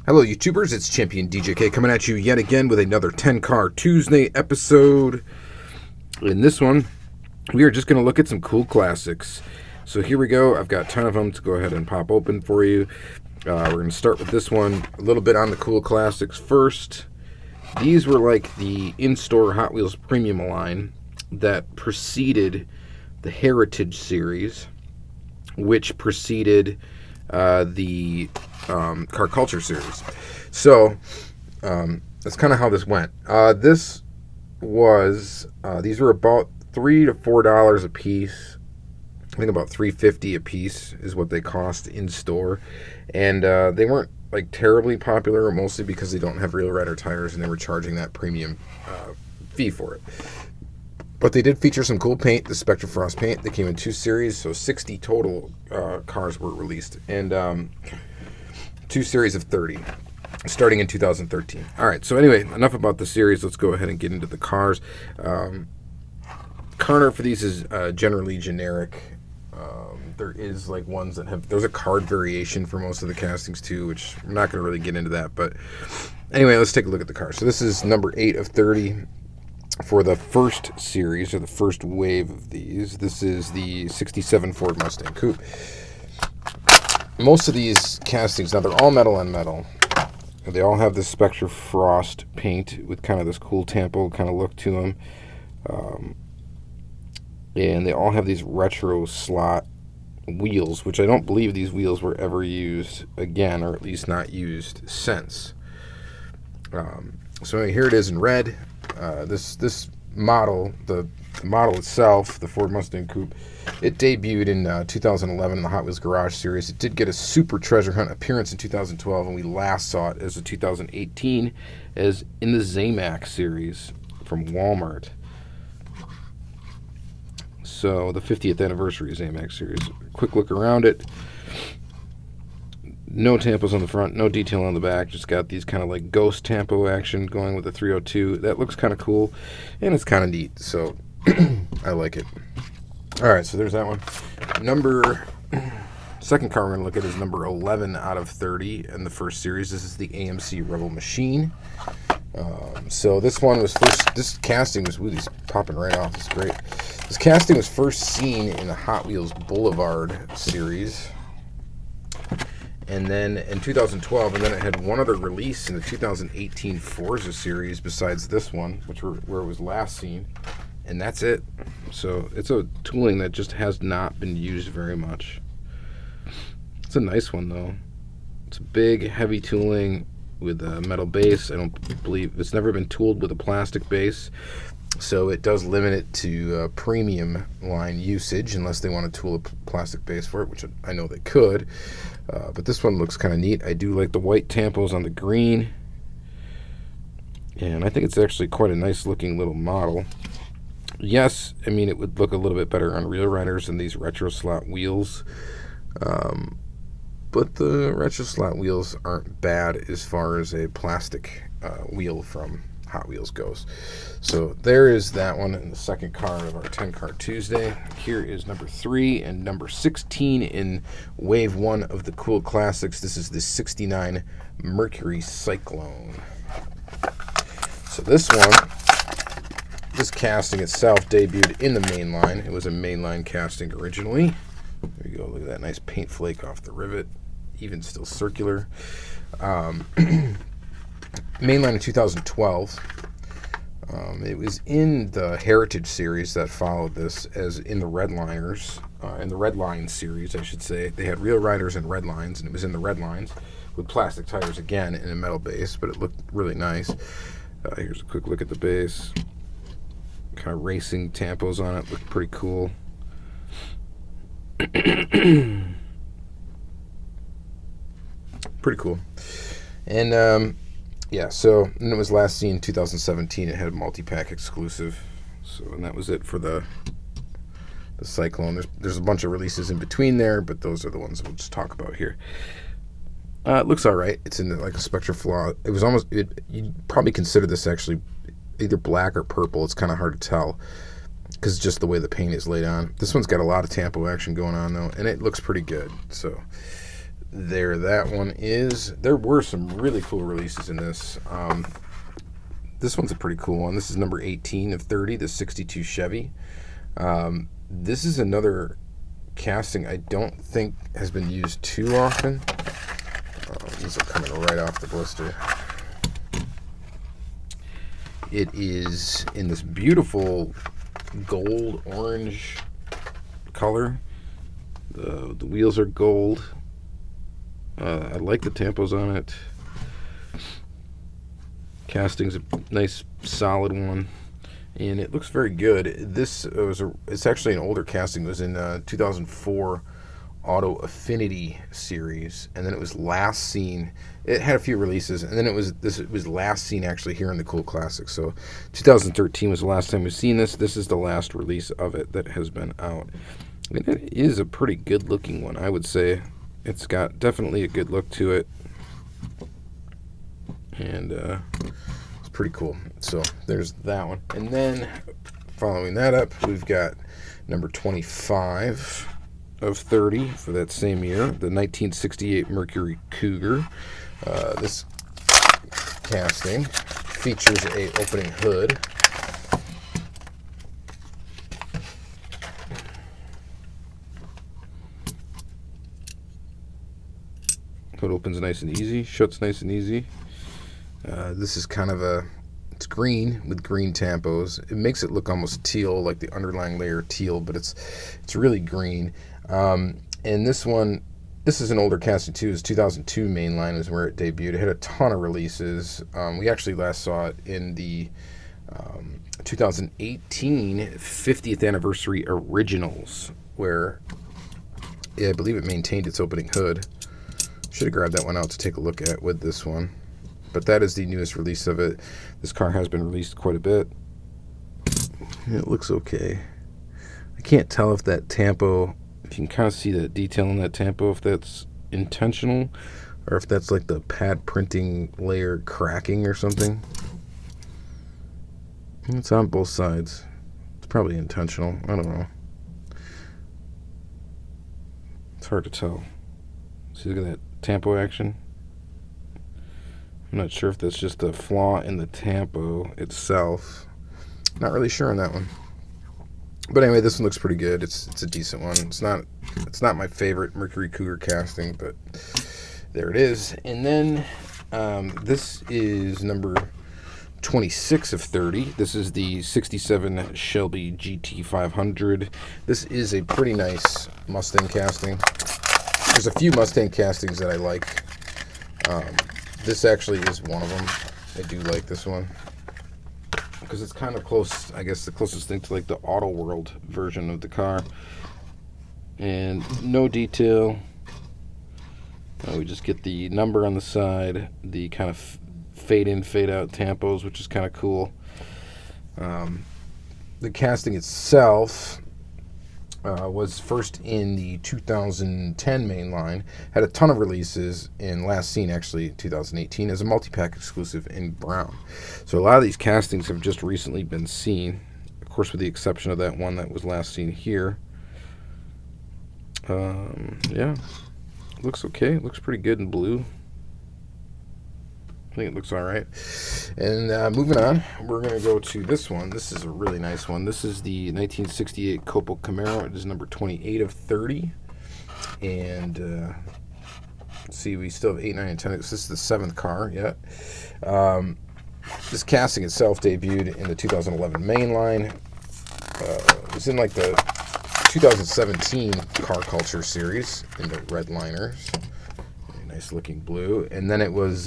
Hello, YouTubers. It's Championdjk coming at you yet again with another 10-Car Tuesday episode. In this one, we are just going to look at some cool classics. So here we go. I've got a ton of them to go ahead and pop open for you. We're going to start with this one. A little bit on the cool classics first. These were like the in-store Hot Wheels premium line that preceded the Heritage series, which preceded the Car Culture series. So that's kind of how this went. These were about $3 to $4 a piece. I think about $3.50 a piece is what they cost in store, and they weren't like terribly popular, mostly because they don't have real rider tires, and they were charging that premium fee for it. But they did feature some cool paint, the Spectra Frost paint. They came in 2 series, so 60 total cars were released, and 2 series of 30, starting in 2013. All right, so anyway, enough about the series. Let's go ahead and get into the cars. Car for these is generally generic. There is like ones that have, there's a card variation for most of the castings too, which I'm not going to really get into that. But anyway, let's take a look at the car. So this is number 8 of 30. For the first series, or the first wave of these, this is the 67 Ford Mustang Coupe. Most of these castings, now they're all metal on metal. They all have this Spectra Frost paint with kind of this cool Tampo kind of look to them. And they all have these retro slot wheels, which I don't believe these wheels were ever used again, or at least not used since. So here it is in red. This model, the model itself, the Ford Mustang Coupe, it debuted in 2011 in the Hot Wheels Garage Series. It did get a Super Treasure Hunt appearance in 2012, and we last saw it as a 2018 as in the Zamac series from Walmart. So the 50th anniversary Zamac series. Quick look around it. No tampos on the front, no detail on the back. Just got these kind of like ghost tampo action going with the 302. That looks kind of cool, and it's kind of neat. So I like it. All right, so there's that one. Second car we're going to look at is number 11 out of 30 in the first series. This is the AMC Rebel Machine. So this one was first, this casting was, ooh, these popping right off. It's great. This casting was first seen in the Hot Wheels Boulevard series. And then in 2012, and then it had one other release in the 2018 Forza series besides this one, where it was last seen, and that's it. So it's a tooling that just has not been used very much. It's a nice one though. It's a big, heavy tooling with a metal base. I don't believe it's never been tooled with a plastic base, so it does limit it to premium line usage unless they want to tool a plastic base for it, which I know they could. But this one looks kind of neat. I do like the white tampos on the green, and I think it's actually quite a nice looking little model. Yes, I mean, it would look a little bit better on real riders than these retro slot wheels, but the retro slot wheels aren't bad as far as a plastic wheel from Hot Wheels goes. So there is that one in the second car of our 10-Car Tuesday. Here is number 3 and number 16 in wave 1 of the cool classics. This is the 69 Mercury Cyclone. So this casting itself debuted in the mainline. It was a mainline casting originally. There you go. Look at that nice paint flake off the rivet, even still circular. Mainline in 2012. It was in the Heritage series that followed this, as in the Redliners, in the Redline series, I should say. They had real riders and red lines, and it was in the red lines with plastic tires again in a metal base, but it looked really nice. Here's a quick look at the base. Kind of racing tampos on it, look pretty cool. Pretty cool. And yeah, so and it was last seen in 2017. It had a multi-pack exclusive. So, and that was it for the Cyclone. There's a bunch of releases in between there, but those are the ones we'll just talk about here. It looks all right. It's in like a Spectra Flaw. It was almost, you'd probably consider this actually either black or purple. It's kind of hard to tell because just the way the paint is laid on. This one's got a lot of tampo action going on though, and it looks pretty good. So there that one is. There were some really cool releases in this. This one's a pretty cool one. This is number 18 of 30, the 62 Chevy. This is another casting I don't think has been used too often. These are coming right off the blister. It is in this beautiful gold orange color. The wheels are gold. I like the tampos on it. Casting's a nice solid one, and it looks very good. This it's actually an older casting. It was in 2004 Auto Affinity series, and then it was last seen. It had a few releases, and then it was last seen actually here in the Cool Classics. So 2013 was the last time we've seen this. This is the last release of it that has been out. And it is a pretty good looking one, I would say. It's got definitely a good look to it, and it's pretty cool. So there's that one. And then following that up, we've got number 25 of 30 for that same year, the 1968 Mercury Cougar. This casting features a opening hood. Hood opens nice and easy, shuts nice and easy. This is kind of it's green with green tampos. It makes it look almost teal, like the underlying layer teal, but it's really green. And this one, this is an older casting too. It's 2002 mainline is where it debuted. It had a ton of releases. We actually last saw it in the 2018 50th anniversary originals, where I believe it maintained its opening hood. Should have grabbed that one out to take a look at with this one. But that is the newest release of it. This car has been released quite a bit. It looks okay. I can't tell if that tampo, if you can kind of see that detail in that tampo, if that's intentional or if that's like the pad printing layer cracking or something. It's on both sides. It's probably intentional. I don't know. It's hard to tell. See, look at that tampo action. I'm not sure if that's just a flaw in the tampo itself. Not really sure on that one. But anyway, this one looks pretty good. It's a decent one. It's not my favorite Mercury Cougar casting, but there it is. And then this is number 26 of 30. This is the 67 Shelby GT500. This is a pretty nice Mustang casting. There's a few Mustang castings that I like. This actually is one of them. I do like this one because it's kind of close, I guess the closest thing to like the Auto World version of the car. And no detail. We just get the number on the side, the kind of fade in, fade out tampos, which is kind of cool. The casting itself was first in the 2010 mainline, had a ton of releases, and last seen actually 2018 as a multi-pack exclusive in brown. So a lot of these castings have just recently been seen, of course with the exception of that one that was last seen here. Yeah, looks okay. Looks pretty good in blue. I think it looks all right. And moving on, we're going to go to this one. This is a really nice one. This is the 1968 COPO Camaro. It is number 28 of 30. And let's see, we still have 8, 9, and 10. This is the 7th car yet. This casting itself debuted in the 2011 mainline. It was in like the 2017 Car Culture series in the red liners. Nice looking blue. And then it was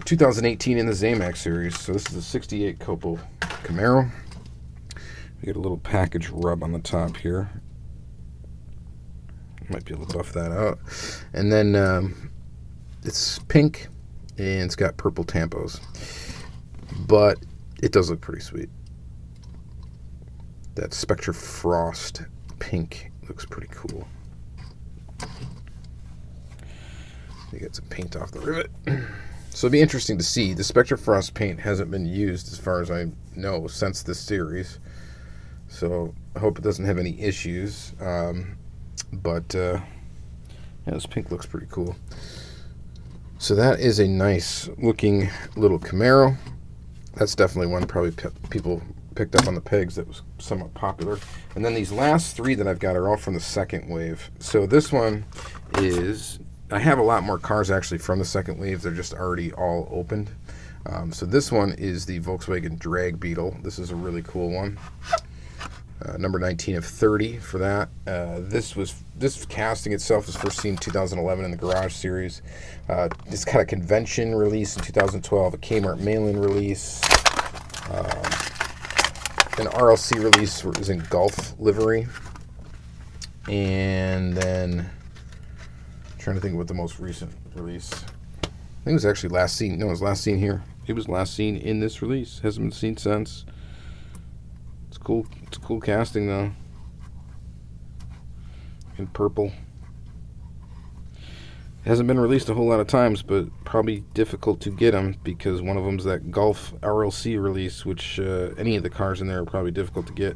2018 in the Zamax series. So this is the 68 COPO Camaro. We get a little package rub on the top here. Might be able to buff that out. And then it's pink and it's got purple tampos. But it does look pretty sweet. That Spectre Frost pink looks pretty cool. You get some paint off the rivet. So it'll be interesting to see. The Spectre Frost paint hasn't been used, as far as I know, since this series. So I hope it doesn't have any issues. But Yeah, this pink looks pretty cool. So that is a nice looking little Camaro. That's definitely one probably people picked up on the pegs that was somewhat popular. And then these last three that I've got are all from the second wave. So this one is, I have a lot more cars actually from the second wave. They're just already all opened. So this one is the Volkswagen drag Beetle. This is a really cool one. Number 19 of 30 for that. This casting itself was first seen in 2011 in the Garage Series. It's got a convention release in 2012, a Kmart mail-in release, an RLC release was in Gulf livery, and then I'm trying to think of what the most recent release. I think it was actually last seen. No, it was last seen here. It was last seen in this release. Hasn't been seen since. It's cool. It's a cool casting though. In purple. It hasn't been released a whole lot of times, but probably difficult to get them because one of them's that Gulf RLC release, which any of the cars in there are probably difficult to get.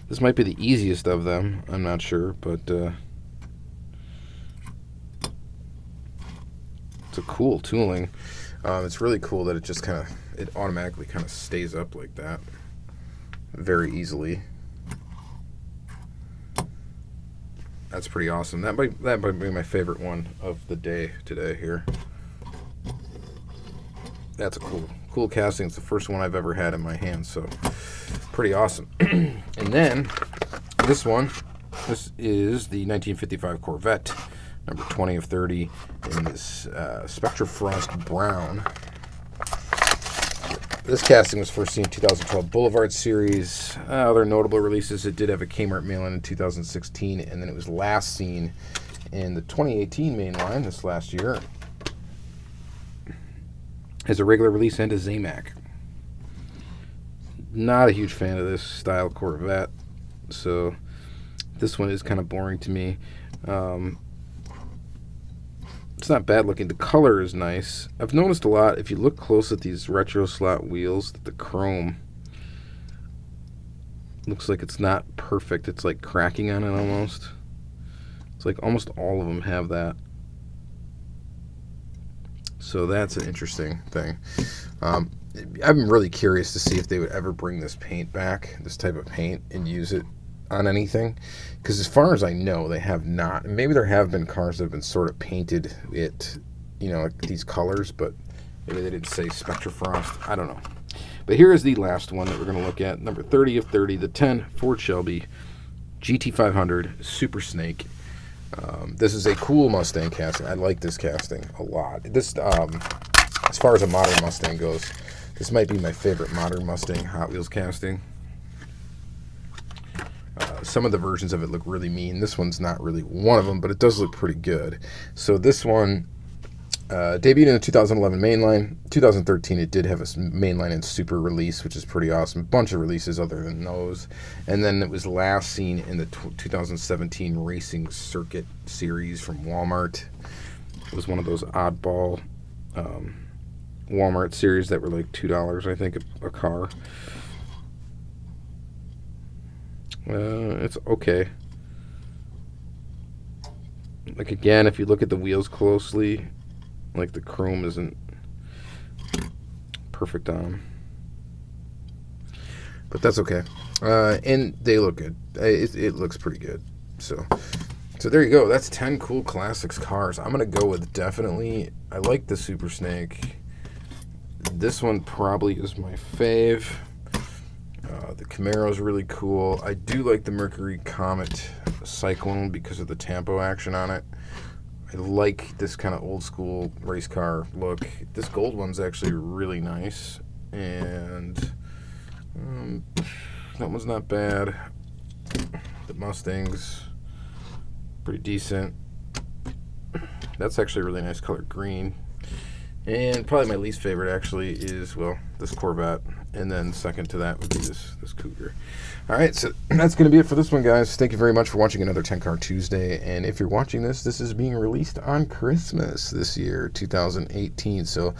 This might be the easiest of them. I'm not sure, but it's a cool tooling. It's really cool that it just it automatically kind of stays up like that very easily. That's pretty awesome. That might be my favorite one of the day today here. That's a cool casting. It's the first one I've ever had in my hands, so pretty awesome. And then this is the 1955 Corvette, number 20 of 30 in this Spectra Frost Brown. This casting was first seen in 2012 Boulevard Series. Other notable releases, it did have a Kmart mail-in in 2016, and then it was last seen in the 2018 mainline this last year as a regular release and a Zamac. Not a huge fan of this style Corvette, so this one is kind of boring to me. It's not bad looking. The color is nice. I've noticed a lot, if you look close at these retro slot wheels, that the chrome looks like it's not perfect. It's like cracking on it almost. It's like almost all of them have that. So that's an interesting thing. I'm really curious to see if they would ever bring this paint back, this type of paint, and use it on anything, because as far as I know they have not. And maybe there have been cars that have been sort of painted it, like these colors, but maybe they didn't say Spectra Frost. I don't know. But here is the last one that we're going to look at, number 30 of 30, the 10 Ford Shelby GT500 Super Snake. This is a cool Mustang casting. I like this casting a lot. This as far as a modern Mustang goes, this might be my favorite modern Mustang Hot Wheels casting. Some of the versions of it look really mean. This one's not really one of them, but it does look pretty good. So this one debuted in the 2011 mainline. 2013 it did have a mainline and super release, which is pretty awesome. Bunch of releases other than those. And then it was last seen in the 2017 Racing Circuit series from Walmart. It was one of those oddball Walmart series that were like $2, I think, a car. It's okay. Like, again, if you look at the wheels closely, like, the chrome isn't perfect on them. But that's okay. And they look good. It looks pretty good. So there you go. That's 10 cool classics cars. I'm going to go with definitely, I like the Super Snake. This one probably is my fave. The Camaro is really cool. I do like the Mercury Cyclone because of the tempo action on it. I like this kind of old school race car look. This gold one's actually really nice, and that one's not bad. The Mustang's pretty decent. That's actually a really nice color green. And probably my least favorite actually is, well, this Corvette. And then second to that would be this Cougar. All right, so that's going to be it for this one, guys. Thank you very much for watching another 10 Car Tuesday. And if you're watching this, this is being released on Christmas this year, 2018. So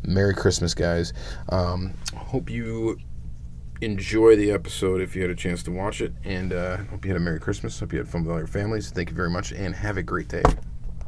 Merry Christmas, guys. Hope you enjoy the episode if you had a chance to watch it. And hope you had a Merry Christmas. Hope you had fun with all your families. Thank you very much, and have a great day.